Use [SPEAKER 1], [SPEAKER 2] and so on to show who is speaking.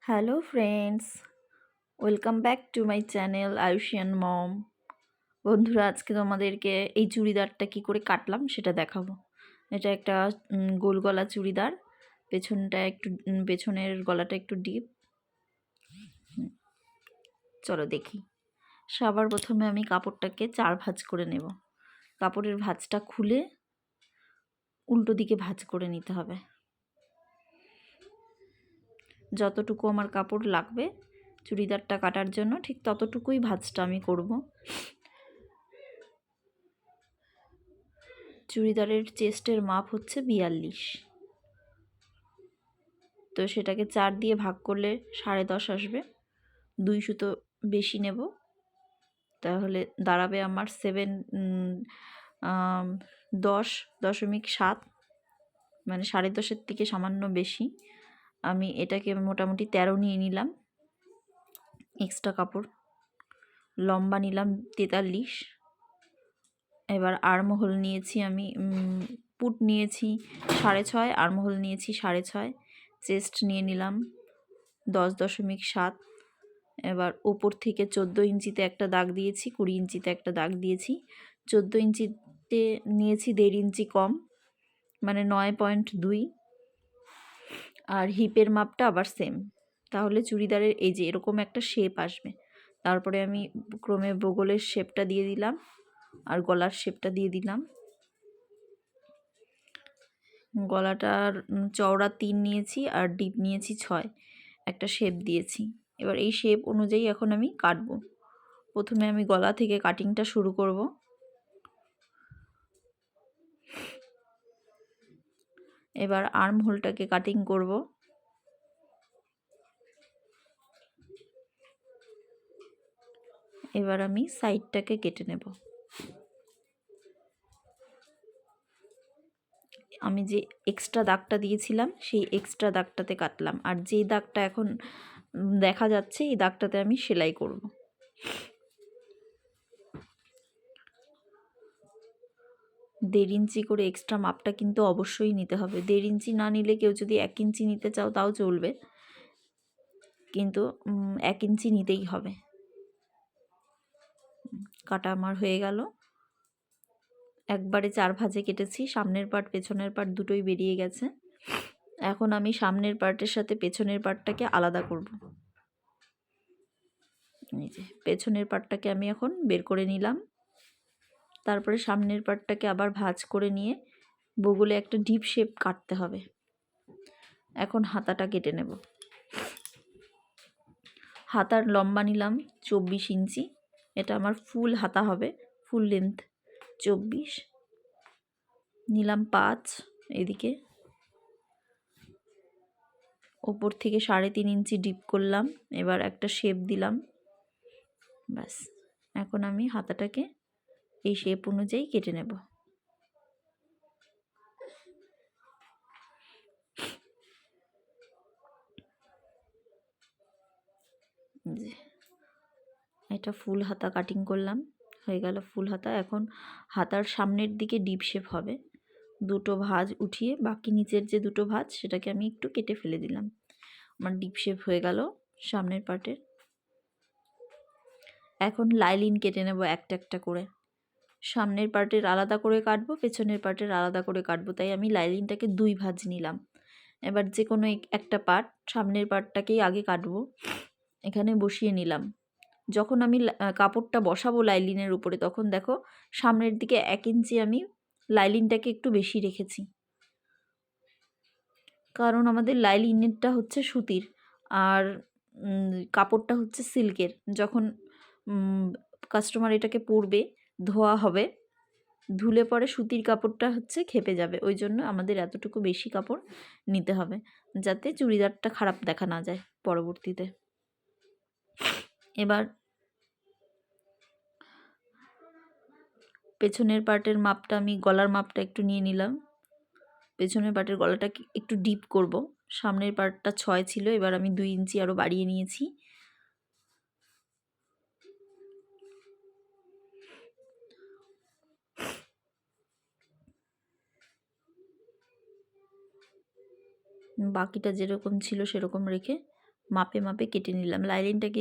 [SPEAKER 1] Hello friends, welcome back to my channel Ayushi and mom. বন্ধুরা, আজকে তোমাদেরকে এই চুড়িদারটা কি করে কাটলাম সেটা দেখাবো। এটা একটা গোল গলা চুড়িদার। পেছনটা একটু পেছনের গলাটা একটু ডিপ। চলো দেখি। সবার প্রথমে আমি কাপড়টাকে 4 ভাঁজ করে নেব। কাপড়ের ভাঁজটা খুলে উল্টো দিকে ভাঁজ করে নিতে হবে। যতটুকু আমার কাপড় লাগবে চুড়িদারটা কাটার জন্য ঠিক ততটুকুই ভাঁজটা আমি করব। চুড়িদারের চেস্টের মাপ হচ্ছে 42, তো সেটাকে 4 দিয়ে ভাগ করলে 10.5 আসবে। 2 সুতো বেশি নেব, তাহলে দাঁড়াবে আমার 10.7, মানে 10.5-এর থেকে সামান্য বেশি। আমি এটাকে মোটামুটি 13 নিয়ে নিলাম। এক্সট্রা কাপড় লম্বা নিলাম 43। এবার আর্মহোল নিয়েছি আমি, পুট নিয়েছি 6.5, আর্মহোল নিয়েছি 6.5, চেস্ট নিয়ে নিলাম 10.7। এবার ওপর থেকে 14 ইঞ্চিতে একটা দাগ দিয়েছি, 20 ইঞ্চিতে একটা দাগ দিয়েছি। 14 ইঞ্চিতে নিয়েছি 1.5 ইঞ্চি কম, মানে 9.2। আর হিপের মাপটা আবার সেম, তাহলে চুড়িদারের এই যে এরকম একটা শেপ আসবে। তারপরে আমি ক্রমে বগলের শেপটা দিয়ে দিলাম আর গলার শেপটা দিয়ে দিলাম। গলাটার চওড়া 3 নিয়েছি আর ডিপ নিয়েছি 6, একটা শেপ দিয়েছি। এবার এই শেপ অনুযায়ী এখন আমি কাটবো। প্রথমে আমি গলা থেকে কাটিংটা শুরু করব। এবার আর্ম হোলটাকে কাটিং করব। এবার আমি সাইডটাকে কেটে নেব। আমি যে এক্সট্রা দাগটা দিয়েছিলাম সেই এক্সট্রা দাগটাতে কাটলাম, আর যে দাগটা এখন দেখা যাচ্ছে এই দাগটাতে আমি সেলাই করব। 1.5 ইঞ্চি করে এক্সট্রা মাপটা কিন্তু অবশ্যই নিতে হবে। 1.5 ইঞ্চি না নিলে, কেউ যদি 1 ইঞ্চি নিতে চাও তাও চলবে, কিন্তু 1 ইঞ্চি নিতেই হবে। কাটা আমার হয়ে গেল। একবারে 4 ভাঁজে কেটেছি, সামনের পার্ট পেছনের পার্ট দুটোই বেরিয়ে গেছে। এখন আমি সামনের পার্টের সাথে পেছনের পার্টটাকে আলাদা করব। এই যে পেছনের পার্টটাকে আমি এখন বের করে নিলাম। তারপরে সামনের পার্টটাকে আবার ভাঁজ করে নিয়ে বগলে একটা ডিপ শেপ কাটতে হবে। এখন হাতাটা কেটে নেব। হাতার লম্বা নিলাম 24 ইঞ্চি, এটা আমার ফুল হাতা হবে, ফুল লেন্থ 24 নিলাম। 5 এদিকে ওপর থেকে 3.5 ইঞ্চি ডিপ করলাম। এবার একটা শেপ দিলাম, ব্যাস। এখন আমি হাতাটাকে এই শেপ অনুযায়ী কেটে নেব। এটা ফুল হাতা কাটিং করলাম, হয়ে গেল ফুল হাতা। এখন হাতার সামনের দিকে ডিপ শেপ হবে। দুটো ভাঁজ উঠিয়ে বাকি নিচের যে দুটো ভাঁজ সেটাকে আমি একটু কেটে ফেলে দিলাম। আমার ডিপ শেপ হয়ে গেল সামনের পার্টের। এখন লাইলিন কেটে নেব একটা একটা করে। সামনের পার্টের আলাদা করে কাটবো, পেছনের পার্টের আলাদা করে কাটবো, তাই আমি লাইলিনটাকে 2 ভাঁজ নিলাম। এবার যে কোনো একটা পার্ট, সামনের পার্টটাকেই আগে কাটবো, এখানে বসিয়ে নিলাম। যখন আমি কাপড়টা বসাবো লাইলিনের উপরে, তখন দেখো সামনের দিকে 1 ইঞ্চি আমি লাইলিনটাকে একটু বেশি রেখেছি, কারণ আমাদের লাইলিনেরটা হচ্ছে সুতির আর কাপড়টা হচ্ছে সিল্কের। যখন কাস্টমার এটাকে পরবে, ধোয়া হবে, ধুলে পরে সুতির কাপড়টা হচ্ছে খেপে যাবে। ওই জন্য আমাদের এতটুকু বেশি কাপড় নিতে হবে, যাতে চুড়িদারটা খারাপ দেখা না যায় পরবর্তীতে। এবার পেছনের পার্টের মাপটা, আমি গলার মাপটা একটু নিয়ে নিলাম। পেছনের পার্টের গলাটা একটু ডিপ করব। সামনের পার্টটা 6 ছিল, এবার আমি 2 ইঞ্চি আরও বাড়িয়ে নিয়েছি। বাকিটা যেরকম ছিল সেরকম রেখে মাপে মাপে কেটে নিলাম। লাইনিংটাকে